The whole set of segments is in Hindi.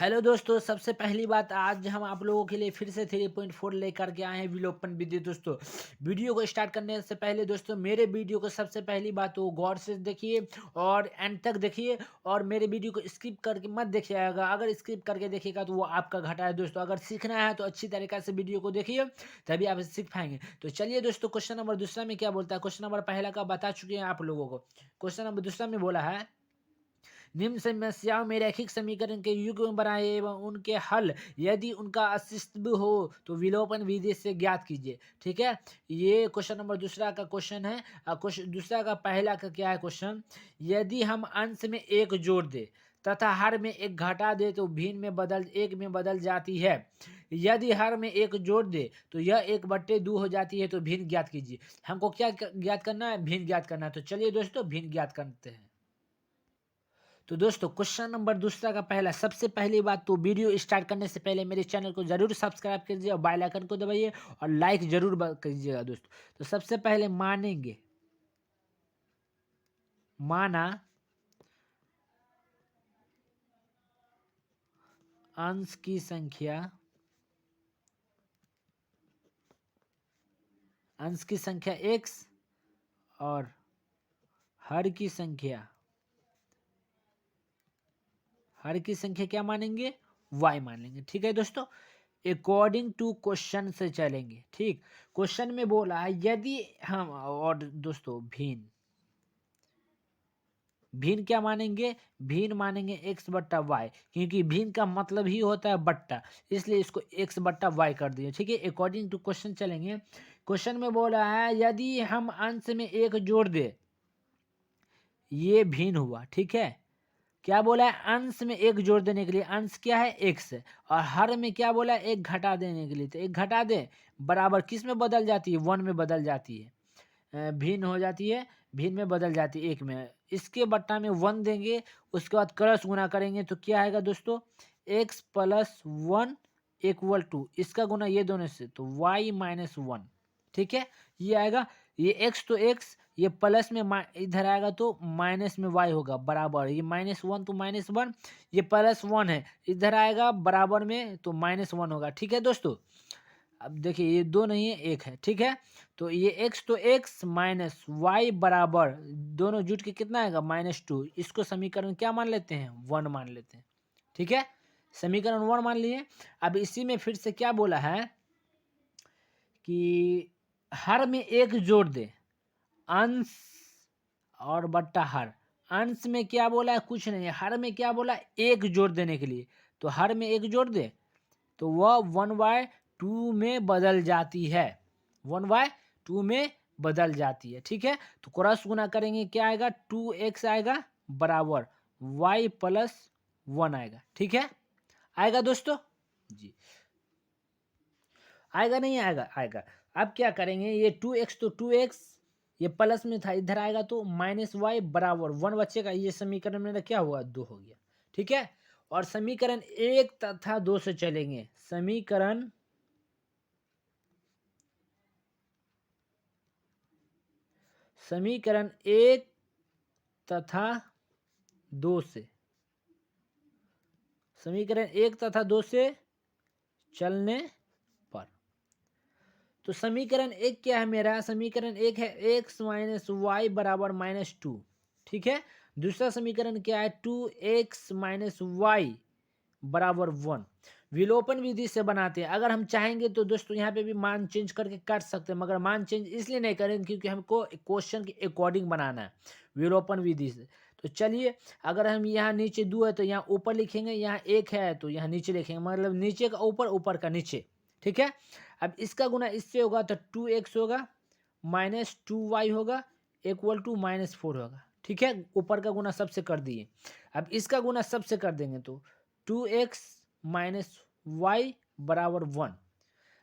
हेलो दोस्तों, सबसे पहली बात आज हम आप लोगों के लिए फिर से 3.4 लेकर के आए हैं विलोपन विधि। दोस्तों वीडियो को स्टार्ट करने से पहले दोस्तों मेरे वीडियो को सबसे पहली बात तो गौर से देखिए और एंड तक देखिए और मेरे वीडियो को स्किप करके मत देखिएगा। अगर स्किप करके देखिएगा तो वो आपका घाटा है दोस्तों। अगर सीखना है तो अच्छी तरीके से वीडियो को देखिए, तभी आप सीख पाएंगे। तो चलिए दोस्तों, क्वेश्चन नंबर दूसरा में क्या बोलता है। क्वेश्चन नंबर पहला का बता चुके हैं आप लोगों को। क्वेश्चन नंबर दूसरा में बोला है निम्न समस्याओं में रैखिक समीकरण के युग्म बनाएं एवं उनके हल यदि उनका अस्तित्व हो तो विलोपन विधि से ज्ञात कीजिए। ठीक है, ये क्वेश्चन नंबर दूसरा का क्वेश्चन है। क्वेश्चन दूसरा का पहला का क्या है क्वेश्चन। यदि हम अंश में एक जोड़ दे तथा हर में एक घटा दे तो भिन्न में बदल एक में बदल जाती है। यदि हर में एक जोड़ दे तो यह 1/2 हो जाती है। तो भिन्न ज्ञात कीजिए। हमको क्या ज्ञात करना है, भिन्न ज्ञात करना है। तो चलिए दोस्तों भिन्न ज्ञात करते हैं। तो दोस्तों क्वेश्चन नंबर दूसरा का पहला, सबसे पहली बात तो वीडियो स्टार्ट करने से पहले मेरे चैनल को जरूर सब्सक्राइब कीजिए और बेल आइकन को दबाइए और लाइक जरूर कीजिएगा दोस्तों। तो सबसे पहले मानेंगे, माना अंश की संख्या, अंश की संख्या x और हर की संख्या, हर की संख्या क्या मानेंगे, y मान लेंगे। ठीक है दोस्तों, अकॉर्डिंग टू क्वेश्चन से चलेंगे। ठीक, क्वेश्चन में बोला है यदि हम, और दोस्तों भिन्न, भिन्न क्या मानेंगे, भिन्न मानेंगे x बट्टा वाई, क्योंकि भिन्न का मतलब ही होता है बट्टा, इसलिए इसको x बट्टा वाई कर दिए। ठीक है, अकॉर्डिंग टू क्वेश्चन चलेंगे। क्वेश्चन में बोला है यदि हम अंश में एक जोड़ दे, ये भिन्न हुआ। ठीक है, क्या बोला है, अंश में एक जोड़ देने के लिए, अंश क्या है x है, और हर में क्या बोला है, एक घटा देने के लिए, तो एक घटा दे बराबर किस में बदल जाती है, 1 में बदल जाती है। भिन्न हो जाती है, भिन्न में बदल जाती है 1 में। इसके बट्टा में 1 देंगे, उसके बाद क्रॉस गुना करेंगे तो क्या आएगा दोस्तों, x प्लस 1 इक्वल टू, इसका गुना ये दोनों से तो y माइनस 1। ठीक है, ये आएगा, ये x तो x, ये प्लस में इधर आएगा तो माइनस में y होगा बराबर, ये -1 तो -1, ये +1 है, इधर आएगा बराबर में तो -1 होगा। ठीक है दोस्तों, अब देखिए ये दो नहीं है, एक है। ठीक है, तो ये x तो x माइनस वाई बराबर, दोनों जुट के कितना आएगा, -2। इसको समीकरण क्या मान लेते हैं, 1 मान लेते हैं। ठीक है, समीकरण 1 मान लिए। अब इसी में फिर से क्या बोला है कि हर में एक जोड़ दे, अंश और बट्टा हर। अंश में क्या बोला है, कुछ नहीं है। हर में क्या बोला, एक जोड़ देने के लिए, तो हर में एक जोड़ दे तो वह 1/2 में बदल जाती है, 1/2 में बदल जाती है। ठीक है, तो क्रॉस गुना करेंगे क्या आएगा, 2x आएगा बराबर y प्लस 1 आएगा। ठीक है, आएगा दोस्तों जी, आएगा नहीं आएगा, आएगा। अब क्या करेंगे, ये 2x तो 2x, ये प्लस में था, इधर आएगा तो -y बराबर 1 बचेगा। ये समीकरण मेरा क्या हुआ, 2 हो गया। ठीक है, और समीकरण 1 तथा 2 से चलेंगे। समीकरण समीकरण 1 तथा 2 से, समीकरण 1 तथा 2 से चलने पर, तो समीकरण 1 क्या है मेरा, समीकरण 1 है x माइनस वाई बराबर -2। ठीक है, दूसरा समीकरण क्या है, 2x माइनस वाई बराबर 1। विलोपन विधि से बनाते हैं। अगर हम चाहेंगे तो दोस्तों यहाँ पे भी मान चेंज करके काट सकते हैं, मगर मान चेंज इसलिए नहीं करेंगे क्योंकि हमको क्वेश्चन के अकॉर्डिंग बनाना है विलोपन विधि से। तो चलिए, अगर हम यहाँ नीचे 2 है तो यहाँ ऊपर लिखेंगे, यहाँ 1 है तो यहाँ नीचे लिखेंगे, मतलब नीचे का ऊपर, ऊपर का नीचे। ठीक है, अब इसका गुना इससे होगा तो 2x होगा -2y होगा इक्वल टू -4 होगा। ठीक है, ऊपर का गुना सबसे कर दिए। अब इसका गुना सबसे कर देंगे तो 2x माइनस वाई बराबर 1।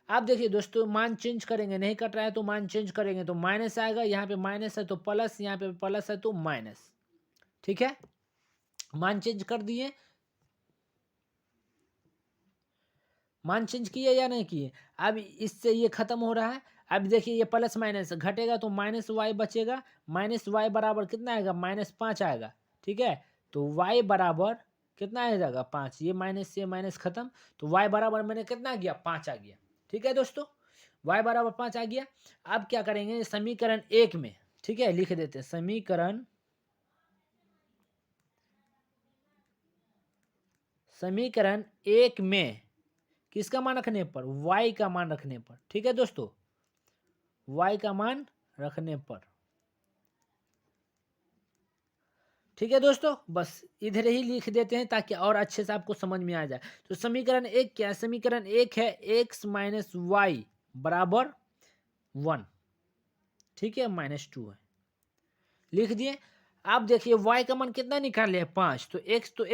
आप देखिए दोस्तों, मान चेंज करेंगे, नहीं कट रहा है तो मान चेंज करेंगे तो माइनस आएगा, यहाँ पे माइनस है तो प्लस, यहाँ पे प्लस है तो माइनस। ठीक है, मान चेंज कर दिए, मान चेंज किए या नहीं किए। अब इससे ये खत्म हो रहा है। अब देखिए ये प्लस माइनस घटेगा तो -y बचेगा, -y बराबर कितना आएगा, -5 आएगा। ठीक है, तो y बराबर कितना आ जाएगा 5, ये माइनस से माइनस खत्म, तो y बराबर मैंने कितना गया 5 आ गया। ठीक है दोस्तों, y बराबर 5 आ गया। अब क्या करेंगे समीकरण 1 में, ठीक है लिख देते हैं समीकरण 1 में किसका मान रखने पर, y का मान रखने पर। ठीक है दोस्तों, y का मान रखने पर। ठीक है दोस्तों, बस इधर ही लिख देते हैं ताकि और अच्छे से आपको समझ में आ जाए। तो समीकरण 1 क्या है, समीकरण 1 है x माइनस वाई बराबर 1, ठीक है -2 है, लिख दिए। आप देखिए y का मान कितना निकाले 5, तो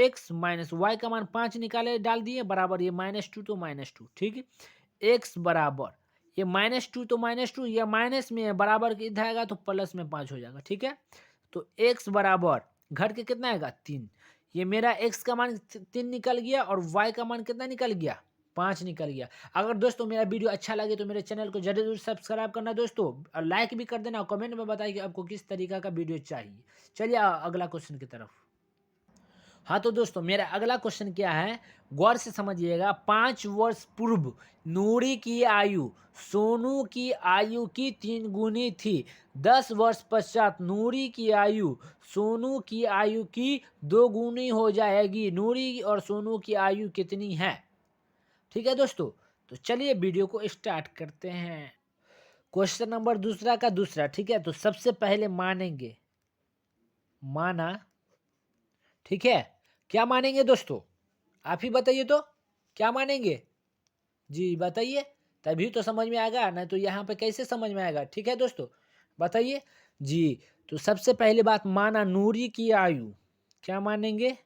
x माइनस y का मान 5 निकाले डाल दिए बराबर ये -2 तो -2, ठीक है। x बराबर ये -2 तो -2, ये माइनस में है बराबर के इधर आएगा तो प्लस में 5 हो जाएगा। ठीक है, तो x बराबर घट के कितना आएगा 3, ये मेरा x का मान 3 निकल गया और y का मान कितना निकल गया 5 निकल गया। अगर दोस्तों मेरा वीडियो अच्छा लगे तो मेरे चैनल को जरूर सब्सक्राइब करना दोस्तों, और लाइक भी कर देना और कमेंट में बताइए कि आपको किस तरीका का वीडियो चाहिए। चलिए अगला क्वेश्चन की तरफ। हाँ तो दोस्तों मेरा अगला क्वेश्चन क्या है, गौर से समझिएगा। 5 वर्ष पूर्व नूरी की आयु सोनू की आयु की 3 गुनी थी। 10 वर्ष पश्चात नूरी की आयु सोनू की आयु की 2 गुनी हो जाएगी। नूरी और सोनू की आयु कितनी है? ठीक है दोस्तों, तो चलिए वीडियो को स्टार्ट करते हैं। क्वेश्चन नंबर दूसरा का दूसरा, ठीक है। तो सबसे पहले मानेंगे, माना, ठीक है। क्या मानेंगे दोस्तों, आप ही बताइए तो, क्या मानेंगे जी बताइए, तभी तो समझ में आएगा, नहीं तो यहाँ पे कैसे समझ में आएगा। ठीक है दोस्तों, बताइए जी। तो सबसे पहले बात माना नूरी की आयु, क्या मानेंगे,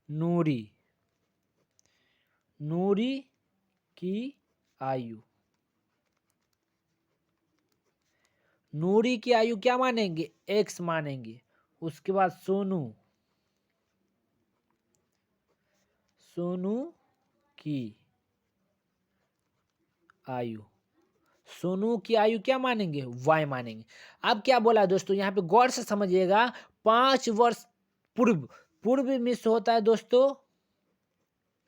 नूरी, नूरी की आयु, नूरी की आयु क्या मानेंगे x मानेंगे। उसके बाद सोनू, सोनू की आयु, सोनू की आयु क्या मानेंगे y मानेंगे। अब क्या बोला दोस्तों, यहाँ पे गौर से समझिएगा। 5 वर्ष पूर्व, पूर्व मिस होता है दोस्तों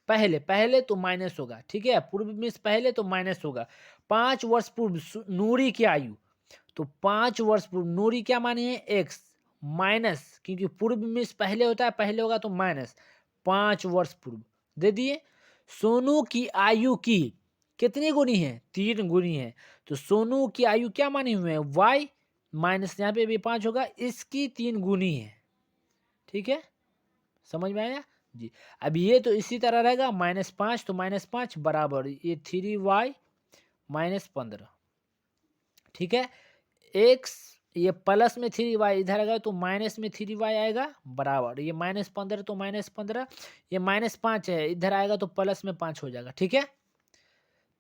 पहले, पहले तो माइनस होगा, ठीक है। पूर्व मिस पहले तो माइनस होगा। 5 वर्ष पूर्व नूरी की आयु, तो 5 वर्ष पूर्व नूरी क्या माने हैं एक्स माइनस, क्योंकि पूर्व में पहले होता है, पहले होगा तो माइनस 5 वर्ष पूर्व दे दिए। सोनू की आयु की कितनी गुनी है 3 गुनी है, तो सोनू की आयु क्या माने हुए हैं वाई माइनस यहाँ पे भी 5 होगा, इसकी 3 गुनी है। ठीक है, समझ में आया जी। अब ये तो इसी तरह रहेगा -5, तो -5 बराबर ये 3y -15, ठीक है। एक्स ये प्लस में 3y इधर आएगा तो माइनस में 3y आएगा बराबर ये -15 तो -15, ये -5 है इधर आएगा तो प्लस में 5 हो जाएगा। ठीक है,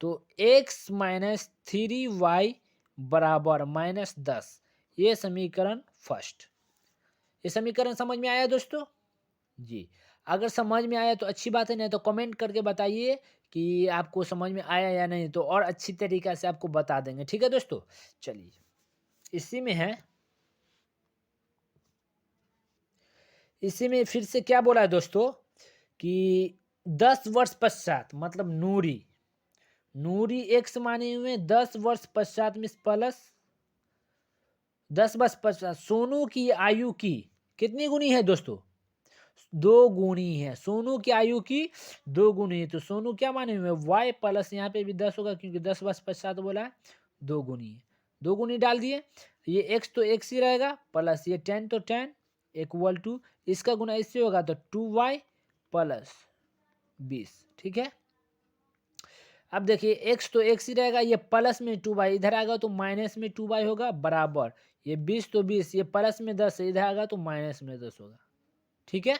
तो x माइनस 3y बराबर -10, ये समीकरण फर्स्ट। ये समीकरण समझ में आया दोस्तों जी। अगर समझ में आया तो अच्छी बात है, नहीं तो कमेंट करके बताइए कि आपको समझ में आया या नहीं, तो और अच्छी तरीका से आपको बता देंगे। ठीक है दोस्तों, चलिए इसी में है, इसी में फिर से क्या बोला है दोस्तों कि 10 वर्ष पश्चात मतलब नूरी, नूरी एक्स माने हुए 10 वर्ष पश्चात में प्लस 10 वर्ष पश्चात सोनू की आयु की कितनी गुनी है दोस्तों 2 गुनी है। सोनू की आयु की 2 गुनी है, तो सोनू क्या माने हुए वाई प्लस यहाँ पे भी 10 होगा क्योंकि 10 वर्ष पश्चात बोला है 2 गुनी है, 2 गुनी डाल दिए। ये एक्स तो एक्स ही रहेगा प्लस ये 10 तो 10 इक्वल टू इसका गुना इससे होगा तो 2y प्लस 20। ठीक है, अब देखिए x तो x ही रहेगा, ये प्लस में 2y इधर आएगा तो माइनस में 2y होगा बराबर ये 20 तो 20, ये प्लस में 10 इधर आएगा तो माइनस में 10 होगा। ठीक है,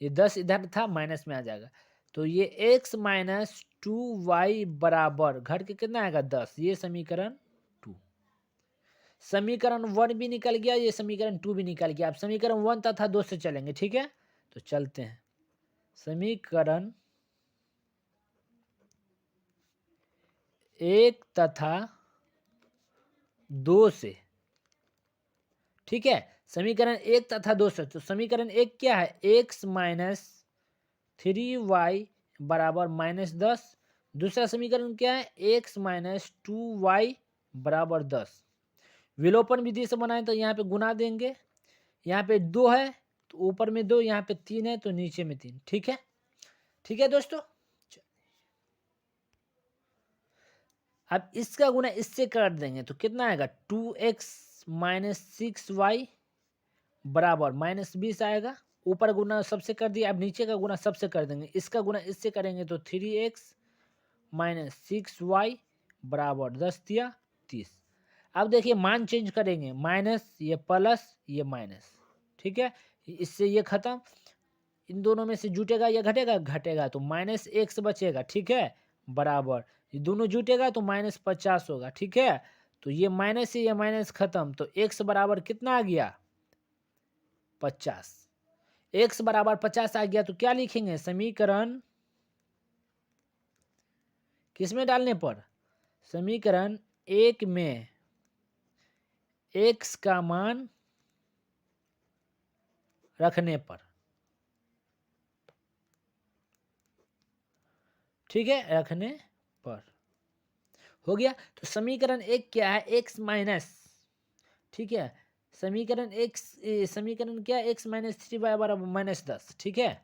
ये 10 इधर था माइनस में आ जाएगा, तो ये x माइनस 2y बराबर घट के कितना आएगा 10, ये समीकरण 2। समीकरण 1 भी निकल गया, ये समीकरण 2 भी निकल गया। अब समीकरण 1 तथा 2 से चलेंगे। ठीक है, तो चलते हैं समीकरण 1 तथा 2 से। ठीक है, समीकरण 1 तथा 2 से, तो समीकरण 1 क्या है x माइनस 3y बराबर -10। दूसरा समीकरण क्या है, x माइनस 2y बराबर 10। विलोपन विधि से बनाए तो यहाँ पे गुना देंगे, यहाँ पे 2 है तो ऊपर में 2, यहाँ पे 3 है तो नीचे में 3। ठीक है, ठीक है दोस्तों। अब इसका गुना इससे कर देंगे तो कितना आएगा, 2x माइनस 6y बराबर -20 आएगा। ऊपर गुना सबसे कर दिया, अब नीचे का गुना सबसे कर देंगे। इसका गुना इससे करेंगे तो 3x माइनस 6y बराबर 10 दिया 30। अब देखिए मान चेंज करेंगे, माइनस ये प्लस ये माइनस। ठीक है, इससे ये खत्म, इन दोनों में से जुटेगा या घटेगा, घटेगा तो -x बचेगा। ठीक है, बराबर ये दोनों जुटेगा तो -50 होगा। ठीक है, तो ये माइनस से ये माइनस खत्म, तो x बराबर कितना आ गया, 50। x बराबर 50 आ गया तो क्या लिखेंगे, समीकरण किसमें डालने पर, समीकरण 1 में x का मान रखने पर। ठीक है, रखने पर हो गया। तो समीकरण 1 क्या है, x माइनस, ठीक है, समीकरण समीकरण क्या है, x माइनस 3y बराबर -10। ठीक है,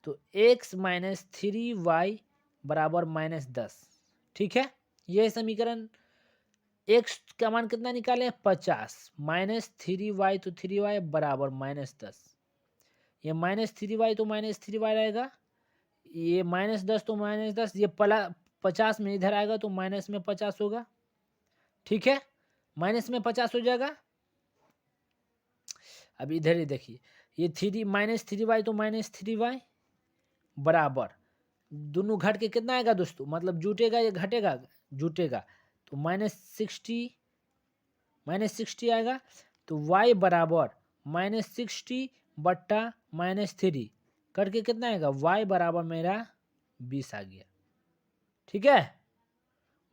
तो x माइनस 3y बराबर -10। ठीक है, यह समीकरण x का मान कितना निकाले, 50 -3y तो 3y बराबर -10। ये -3y तो -3y रहेगा, ये -10 तो -10, ये 50 में इधर आएगा तो माइनस में 50 होगा। ठीक है, माइनस में 50 हो जाएगा। अब इधर ही देखिए, ये -3y तो -3y बराबर, दोनों घट के कितना आएगा दोस्तों, मतलब जुटेगा या घटेगा, जुटेगा तो -60 आएगा। तो y बराबर -60 बट्टा -3 करके कितना आएगा, y बराबर मेरा 20 आ गया। ठीक है,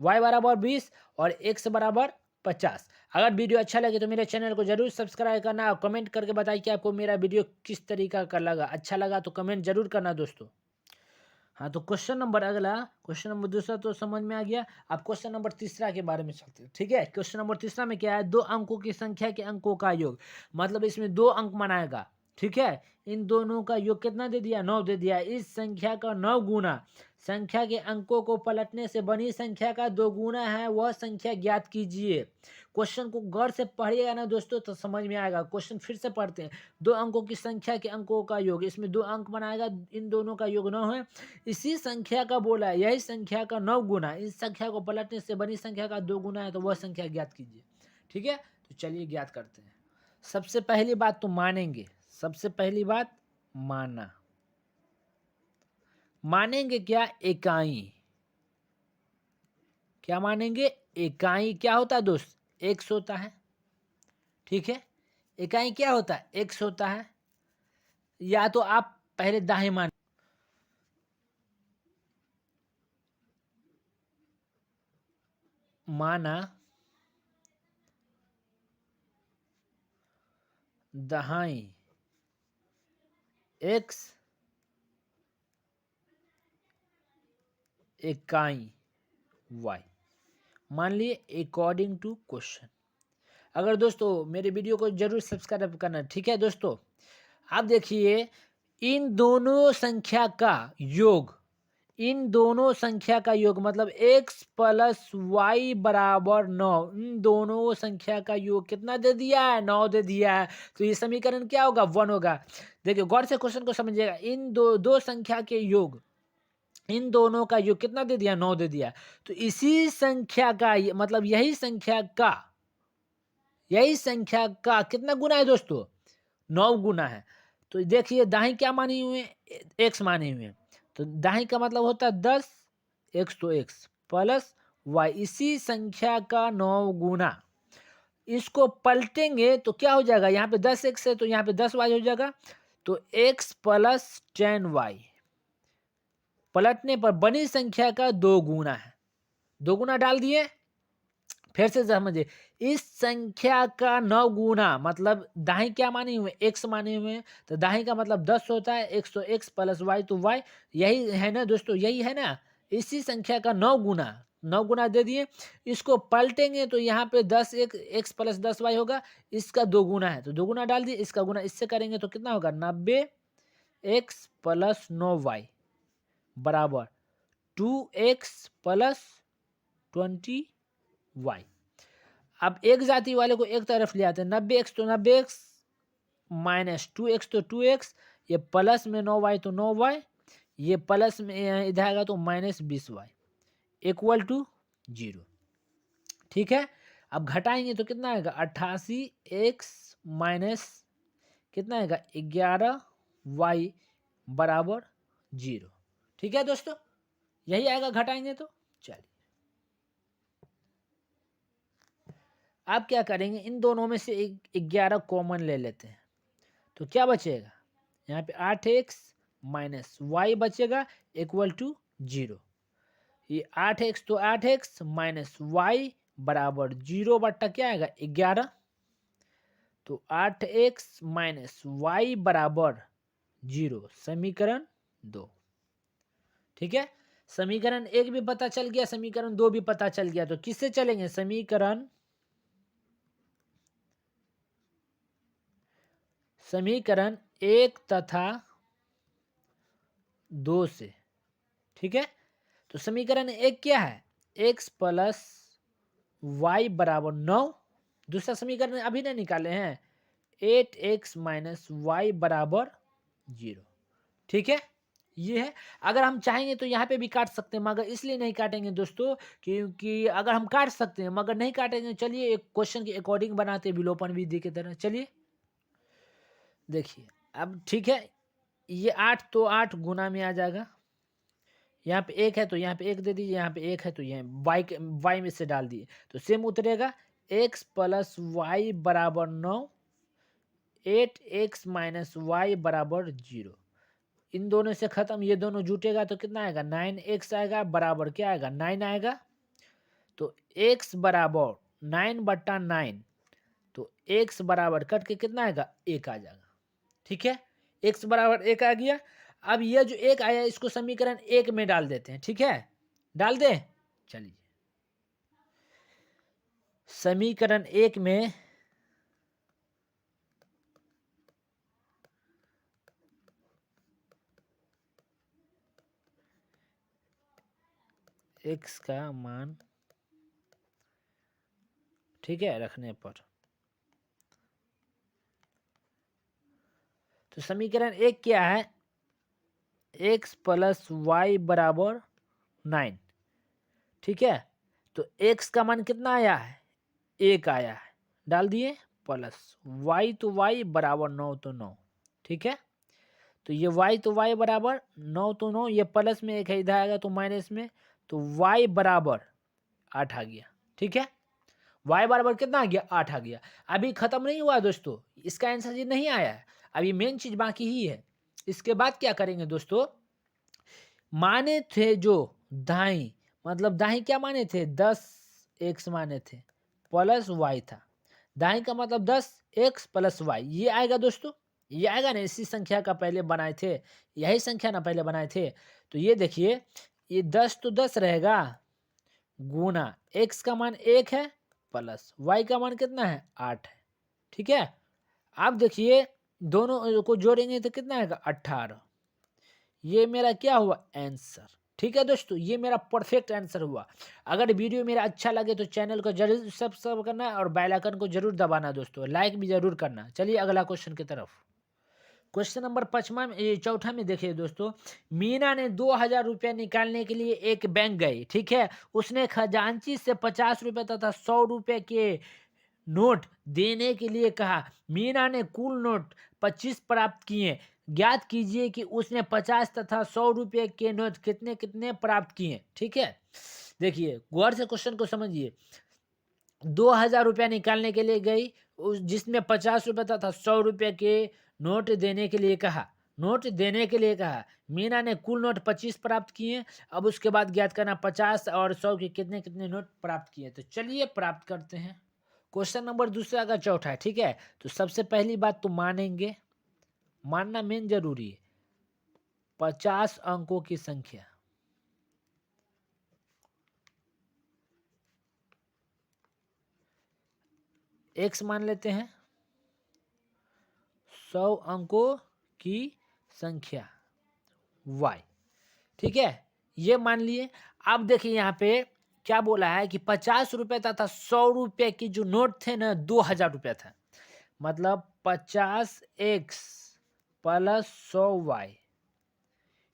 y बराबर 20 और x बराबर 50। अगर वीडियो अच्छा लगे तो मेरे चैनल को जरूर सब्सक्राइब करना और कमेंट करके बताइए कि आपको मेरा वीडियो किस तरीका का लगा। अच्छा लगा तो कमेंट जरूर करना दोस्तों। हाँ, तो क्वेश्चन नंबर अगला, क्वेश्चन नंबर दूसरा तो समझ में आ गया। अब क्वेश्चन नंबर तीसरा के बारे में चलते हैं। ठीक है, क्वेश्चन नंबर तीसरा में क्या है, 2 अंकों की संख्या के अंकों का योग, मतलब इसमें 2 अंक बनाएगा। ठीक है, इन दोनों का योग कितना दे दिया, 9 दे दिया। इस संख्या का 9 गुना संख्या के अंकों को पलटने से बनी संख्या का 2 गुना है, वह संख्या ज्ञात कीजिए। क्वेश्चन को गौर से पढ़िएगा ना दोस्तों तो समझ में आएगा। क्वेश्चन फिर से पढ़ते हैं, 2 अंकों की संख्या के अंकों का योग, इसमें 2 अंक बनाएगा, इन दोनों का योग 9 है। इसी संख्या का बोला है, यही संख्या का 9 गुना, इस संख्या को पलटने से बनी संख्या का 2 गुना है, तो वह संख्या ज्ञात कीजिए। ठीक है, तो चलिए ज्ञात करते हैं। सबसे पहली बात तो मानेंगे, सबसे पहली बात माना, मानेंगे क्या, इकाई। क्या मानेंगे, इकाई क्या होता है दोस्त, एक्स होता है। ठीक है, इकाई क्या होता है, एक्स होता है। या तो आप पहले दाएं मान, माना दहाई एक्स इकाई वाई, मान लिए अकॉर्डिंग टू क्वेश्चन। अगर दोस्तों मेरे वीडियो को जरूर सब्सक्राइब करना। ठीक है दोस्तों, आप देखिए, इन दोनों संख्या का योग, इन दोनों संख्या का योग मतलब x प्लस वाई बराबर 9, इन दोनों संख्या का योग कितना दे दिया है, 9 दे दिया है। तो ये समीकरण क्या होगा, 1 होगा। देखिए गौर से क्वेश्चन को समझिएगा, इन दो संख्या के योग, इन दोनों का योग कितना दे दिया, 9 दे दिया। तो इसी संख्या का मतलब यही संख्या का कितना गुना है दोस्तों, 9 गुना है। तो देखिए दाहिनी क्या मानी हुई है, एक्स मानी हुई है, तो दाहिनी का मतलब होता है 10, एक्स तो एक्स प्लस वाई, इसी संख्या का 9 गुना। इसको पलटेंगे तो क्या हो जाएगा, यहाँ पे 10 एक्स है तो यहाँ पे 10 वाई हो जाएगा, तो एक्स प्लस 10 वाई पलटने पर बनी संख्या का 2 गुना है। 2 गुना डाल दिए, फिर से समझिए, इस संख्या का 9 गुना, मतलब दाएं क्या माने हुए, x माने हुए हैं, तो दाएं का मतलब 10 होता है, x तो x प्लस y तो y, यही है ना दोस्तों, यही है ना। इसी संख्या का 9 गुना, 9 गुना दे दिए, इसको पलटेंगे तो यहाँ पे 10 एक x प्लस 10y होगा, इसका 2 गुना है तो 2 गुना डाल दिए, इसका गुना इससे करेंगे तो कितना होगा, 90x प्लस 9y बराबर 2x प्लस 20y। अब एक जाति वाले को एक तरफ ले आते हैं, 90x तो 90x माइनस 2x तो 2x, ये प्लस में 9y तो 9y, ये प्लस में इधर आएगा तो माइनस 20y इक्वल टू 0। ठीक है, अब घटाएंगे तो कितना आएगा, 88x माइनस कितना आएगा, 11y बराबर 0। ठीक है दोस्तों, यही आएगा घटाएंगे तो। चलिए अब क्या करेंगे, इन दोनों में से 11 कॉमन ले लेते हैं, तो क्या बचेगा, यहाँ पे 8x माइनस वाई बचेगा इक्वल टू 0। ये 8x तो 8x माइनस वाई बराबर 0 बट्टा क्या आएगा, 11, तो 8x माइनस वाई बराबर 0, समीकरण 2। ठीक है, समीकरण 1 भी पता चल गया, समीकरण 2 भी पता चल गया, तो किससे चलेंगे, समीकरण 1 तथा 2 से। ठीक है, तो समीकरण 1 क्या है, x प्लस वाई बराबर 9, दूसरा समीकरण अभी नहीं निकाले हैं, 8x माइनस वाई बराबर 0। ठीक है, ये है। अगर हम चाहेंगे तो यहाँ पे भी काट सकते हैं, मगर इसलिए नहीं काटेंगे दोस्तों, क्योंकि अगर हम काट सकते हैं मगर नहीं काटेंगे। चलिए एक क्वेश्चन के अकॉर्डिंग बनाते हैं, विलोपन विधि की तरह। चलिए देखिए, अब ठीक है, ये 8 तो 8 गुना में आ जाएगा, यहाँ पे 1 है तो यहाँ पे 1 दे दीजिए, यहाँ पे 1 है तो यहाँ वाई में से डाल दिए तो सेम उतरेगा, x प्लस वाई बराबर 9, 8x माइनस वाई बराबर 0। इन दोनों से खत्म, ये दोनों जुटेगा तो कितना आएगा, 9x आएगा बराबर क्या आएगा, 9 आएगा, तो x बराबर 9 बट्टा 9, तो x बराबर कट के कितना आएगा, 1 आ जाएगा। ठीक है, x बराबर 1 आ गया। अब यह जो 1 आया इसको समीकरण 1 में डाल देते हैं। ठीक है, डाल दें, चलिए समीकरण 1 में x का मान, ठीक है, रखने पर, तो समीकरण 1 क्या है, x प्लस वाई बराबर 9। ठीक है, तो x का मान कितना आया है, 1 आया है, डाल दिए, प्लस y तो y बराबर 9 तो 9। ठीक है, तो ये y तो y बराबर 9 तो 9, ये प्लस में 1 है, इधर आएगा तो माइनस में, तो y बराबर 8 आ गया। ठीक है, y बराबर कितना आ गया, 8 आ गया। अभी खत्म नहीं हुआ दोस्तों, इसका आंसर ये नहीं आया है, अभी मेन चीज बाकी ही है। इसके बाद क्या करेंगे दोस्तों, माने थे जो दाई, मतलब दाई क्या माने थे, 10x माने थे प्लस y था, दाई का मतलब 10x प्लस y, ये आएगा दोस्तों, ये आएगा ना, इसी संख्या का पहले बनाए थे, यही संख्या ना पहले बनाए थे। तो ये देखिए, ये 10 तो 10 रहेगा, गुना x का मान 1 है प्लस y का मान कितना है, 8 है। ठीक है, आप देखिए दोनों को जोड़ेंगे तो कितना आएगा, 18। ये मेरा क्या हुआ, आंसर। ठीक है दोस्तों, ये मेरा परफेक्ट आंसर हुआ। अगर वीडियो मेरा अच्छा लगे तो चैनल को जरूर सब्सक्राइब करना और बेल आइकन को जरूर दबाना दोस्तों, लाइक भी जरूर करना। चलिए अगला क्वेश्चन की तरफ। क्वेश्चन नंबर 5वां में, चौथा में देखिए दोस्तों, मीना ने 2000 रुपया निकालने के लिए एक बैंक गई। ठीक है, उसने खजांची से 50 रुपये तथा 100 रुपये के नोट देने के लिए कहा। मीना ने कुल नोट 25 प्राप्त किए, ज्ञात कीजिए कि उसने 50 तथा 100 रुपये के नोट कितने कितने प्राप्त किए। ठीक है, देखिए गौर से क्वेश्चन को समझिए, 2000 रुपया निकालने के लिए गई, जिसमें 50 रुपये तथा 100 रुपये के नोट देने के लिए कहा, नोट देने के लिए कहा। मीना ने कुल नोट 25 प्राप्त किए, अब उसके बाद ज्ञात करना 50 और 100 के कितने कितने नोट प्राप्त किए। तो चलिए प्राप्त करते हैं। क्वेश्चन नंबर दूसरा का चौथा है, ठीक है। तो सबसे पहली बात तो मानेंगे, मानना मेन जरूरी है। 50 अंकों की संख्या, एक्स मान लेते हैं, 100 अंकों की संख्या वाई, ठीक है, ये मान लिए। अब देखिए यहाँ पे क्या बोला है कि 50 रुपए तथा 100 रुपए की जो नोट थे ना, 2000 रुपया था। मतलब 50x प्लस 100y,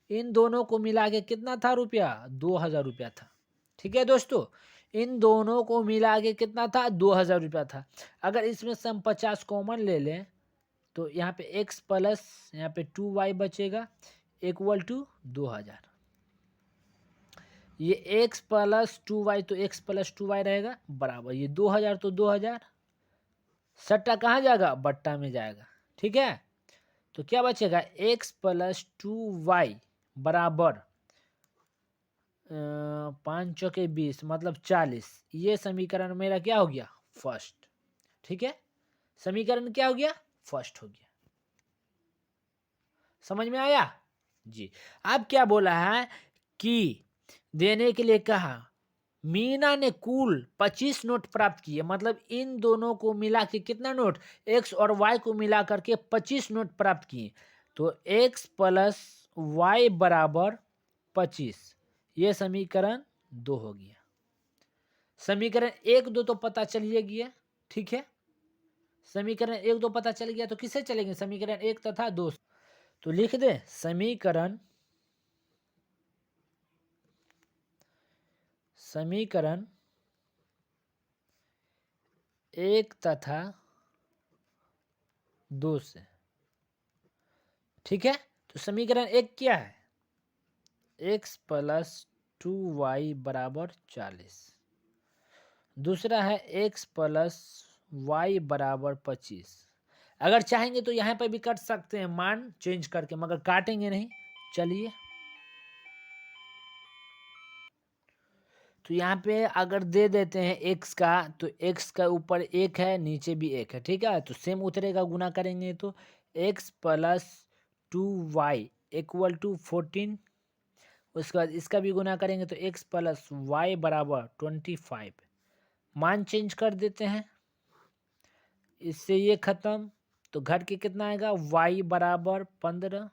इन दोनों को मिला के कितना था रुपया? 2000 रुपया था, ठीक है दोस्तों। इन दोनों को मिला के कितना था? 2000 रुपया था। अगर इसमें से हम 50 कॉमन ले लें तो यहाँ पे x प्लस यहाँ पे 2y बचेगा इक्वल टू 2000। ये x प्लस 2y तो x प्लस 2y रहेगा बराबर, ये 2000 तो 2000, सट्टा कहाँ जाएगा? बट्टा में जाएगा, ठीक है। तो क्या बचेगा? x प्लस 2y बराबर 5 चौके 20 मतलब 40। ये समीकरण मेरा क्या हो गया? फर्स्ट, ठीक है। समीकरण क्या हो गया? फर्स्ट हो गया। समझ में आया जी। अब क्या बोला है कि देने के लिए कहा, मीना ने कुल 25 नोट प्राप्त किए। मतलब इन दोनों को मिला के कितना नोट? x और y को मिला करके 25 नोट प्राप्त किए। तो x प्लस वाई बराबर 25, ये समीकरण 2 हो गया। समीकरण 1 2 तो पता चलिए गया, ठीक है। समीकरण 1 2 पता चल गया तो किससे चलेंगे? समीकरण 1 तथा 2। तो लिख दे समीकरण 1 तथा 2 से, ठीक है। तो समीकरण 1 क्या है? x प्लस 2y बराबर 40। दूसरा है x प्लस वाई बराबर 25। अगर चाहेंगे तो यहाँ पर भी काट सकते हैं मान चेंज करके, मगर काटेंगे नहीं। चलिए, तो यहाँ पे अगर दे देते हैं x का, तो x का ऊपर 1 है, नीचे भी 1 है, ठीक है। तो सेम उतरेगा, गुना करेंगे तो x plus 2y equal to 14। उसके बाद इसका भी गुना करेंगे तो x प्लस वाई बराबर 25। मान चेंज कर देते हैं, इससे ये खत्म। तो घट के कितना आएगा? y बराबर 15।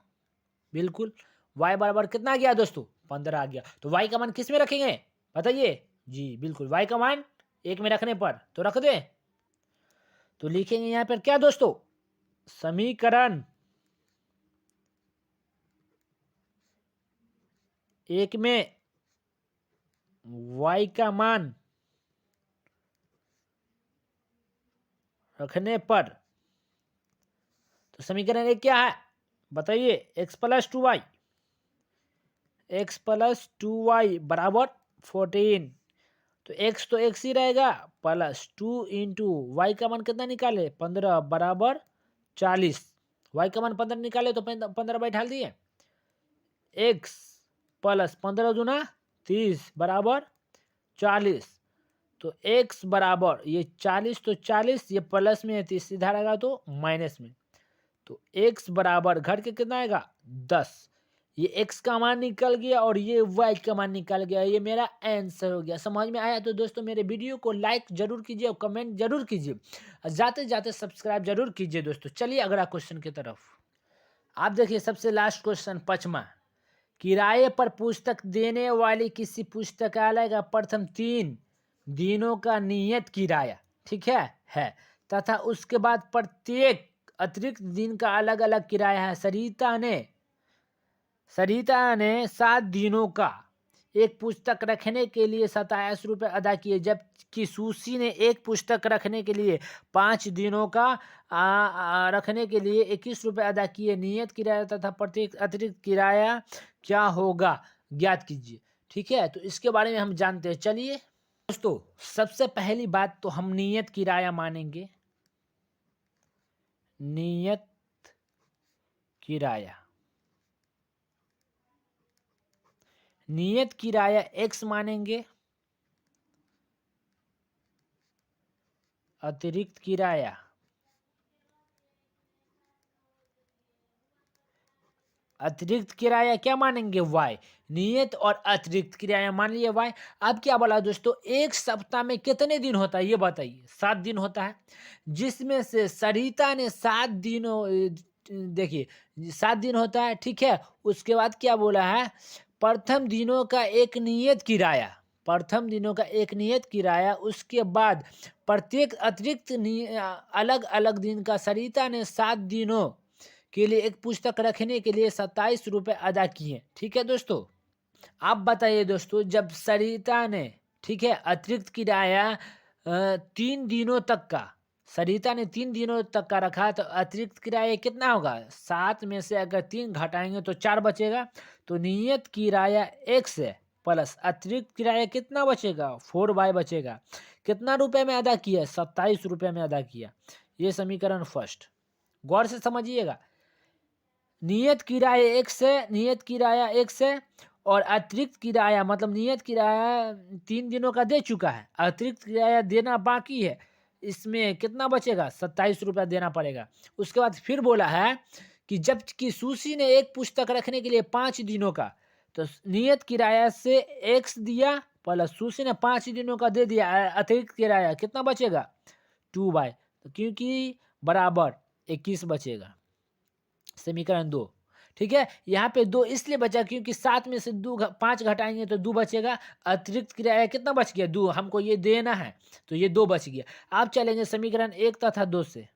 बिल्कुल, y बराबर कितना आ गया दोस्तों? 15 आ गया। तो y का मान किस में रखेंगे बताइए? जी बिल्कुल, y का मान 1 में रखने पर तो रख दे। तो लिखेंगे यहाँ पर क्या दोस्तों? समीकरण 1 में y का मान रखने पर, तो समीकरण 1 क्या है बताइए? x plus 2y, x plus 2y बराबर 14। तो x तो x ही रहेगा, प्लस 2 इंटू वाई का मान कितना निकाले? 15 बराबर 40। y का मान 15 निकाले तो 15 बैठा दिए। x प्लस 15 दूना 30 बराबर 40। तो x बराबर ये 40 तो 40, ये प्लस में है 30, सीधा रहेगा तो माइनस में। तो x बराबर घट के कितना आएगा? 10। ये x का मान निकल गया और ये y का मान निकल गया। ये मेरा आंसर हो गया। समझ में आया तो दोस्तों मेरे वीडियो को लाइक जरूर कीजिए और कमेंट जरूर कीजिए। जाते जाते सब्सक्राइब जरूर कीजिए दोस्तों। चलिए अगला क्वेश्चन की तरफ। आप देखिए सबसे लास्ट क्वेश्चन 5वां। किराए पर पुस्तक देने वाली किसी पुस्तकालय का प्रथम 3 दिनों का नियत किराया, ठीक है तथा उसके बाद प्रत्येक अतिरिक्त दिन का अलग अलग किराया है। सरिता ने 7 दिनों का एक पुस्तक रखने के लिए 27 रुपये अदा किए, जबकि सुशी ने एक पुस्तक रखने के लिए 5 दिनों का रखने के लिए 21 रुपये अदा किए। नियत किराया तथा प्रत्येक अतिरिक्त किराया क्या होगा ज्ञात कीजिए, ठीक है। तो इसके बारे में हम जानते हैं। चलिए दोस्तों, सबसे पहली बात तो हम नियत किराया मानेंगे। नियत किराया, नियत किराया x मानेंगे अतिरिक्त किराया, अतिरिक्त किराया क्या मानेंगे y, नियत और अतिरिक्त किराया मान लिया y। अब क्या बोला दोस्तों, एक सप्ताह में कितने दिन होता है ये बताइए। 7 दिन होता है, जिसमें से सरिता ने 7 दिनों देखिए 7 दिन होता है, ठीक है। उसके बाद क्या बोला है, प्रथम दिनों का एक नियत किराया, प्रथम दिनों का एक नियत किराया, उसके बाद प्रत्येक अतिरिक्त अलग अलग दिन का सरिता ने 7 दिनों के लिए एक पुस्तक रखने के लिए 27 रुपये अदा किए, ठीक है दोस्तों। आप बताइए दोस्तों, जब सरिता ने, ठीक है, अतिरिक्त किराया 3 दिनों तक का, सरिता ने 3 दिनों तक का रखा, तो अतिरिक्त किराया कितना होगा, 7 में से अगर 3 घटाएंगे तो 4 बचेगा। तो नियत किराया x है प्लस अतिरिक्त किराया कितना बचेगा, 4y बचेगा। कितना रुपए में अदा किया, 27 रुपये में अदा किया। ये समीकरण फर्स्ट, गौर से समझिएगा। नियत किराया x है, नियत किराया x है, और अतिरिक्त किराया मतलब नियत किराया 3 दिनों का दे चुका है, अतिरिक्त किराया देना बाकी है। इसमें कितना बचेगा, 27 रुपया देना पड़ेगा। उसके बाद फिर बोला है कि जबकि सुशी ने एक पुस्तक रखने के लिए 5 दिनों का, तो नियत किराया से x दिया प्लस सुशी ने 5 दिनों का दे दिया अतिरिक्त किराया, कितना बचेगा, 2y, तो क्योंकि बराबर 21 बचेगा। समीकरण 2, ठीक है। यहाँ पे 2 इसलिए बचा क्योंकि 7 में से 5 घटाएंगे तो 2 बचेगा। अतिरिक्त किराया कितना बच गया, 2, हमको ये देना है तो ये 2 बच गया। आप चलेंगे समीकरण 1 तथा 2 से।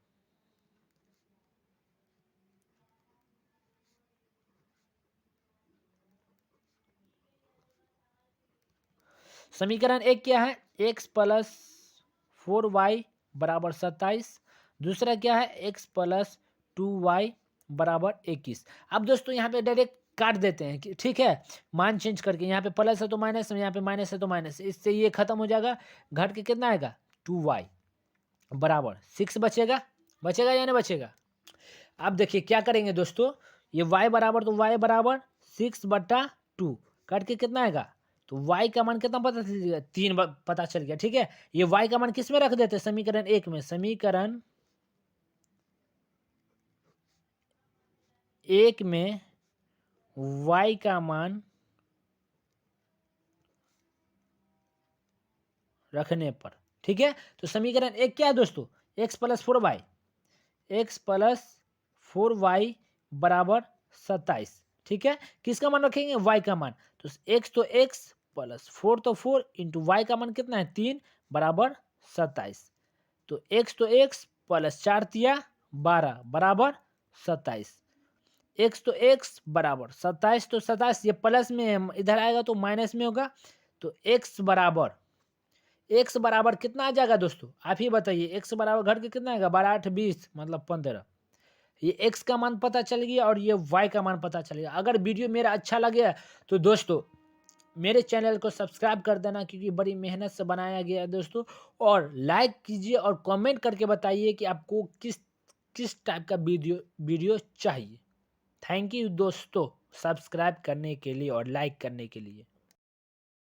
समीकरण 1 क्या है, x प्लस 4y बराबर 27। दूसरा क्या है, x प्लस 2y बराबर 21। अब दोस्तों यहाँ पे डायरेक्ट काट देते हैं कि ठीक है, मान चेंज करके, यहाँ पे प्लस है तो माइनस, यहाँ पे माइनस है तो माइनस, इससे ये खत्म हो जाएगा। घट के कितना आएगा, 2y बराबर 6 बचेगा, बचेगा या नहीं बचेगा। अब देखिए क्या करेंगे दोस्तों, ये y बराबर, तो y बराबर 6/2 कट के कितना आएगा, तो y का मान कितना पता चल गया, 3 पता चल गया, ठीक है। ये y का मान किस में रख देते हैं, समीकरण 1 में। समीकरण 1 में y का मान रखने पर, ठीक है। तो समीकरण 1 क्या है दोस्तों, x plus 4y, x plus 4y बराबर 27, ठीक है। किसका मान रखेंगे, y का मान, तो x तो x प्लस 4 तो 4 इंटू y का मान कितना है, 3 बराबर 27। तो x तो x प्लस 4 तिया 12 बराबर 27। x तो x बराबर 27, तो 27 ये प्लस में है, इधर आएगा तो माइनस में होगा। तो x बराबर कितना आ जाएगा दोस्तों, आप ही बताइए। x बराबर घट के कितना आएगा, 12 8 20 मतलब 15। ये x का मान पता चल गया और ये y का मान पता चल गया। अगर वीडियो मेरा अच्छा लगे तो दोस्तों मेरे चैनल को सब्सक्राइब कर देना, क्योंकि बड़ी मेहनत से बनाया गया है दोस्तों। और लाइक कीजिए और कमेंट करके बताइए कि आपको किस किस टाइप का वीडियो चाहिए। थैंक यू दोस्तों, सब्सक्राइब करने के लिए और लाइक करने के लिए।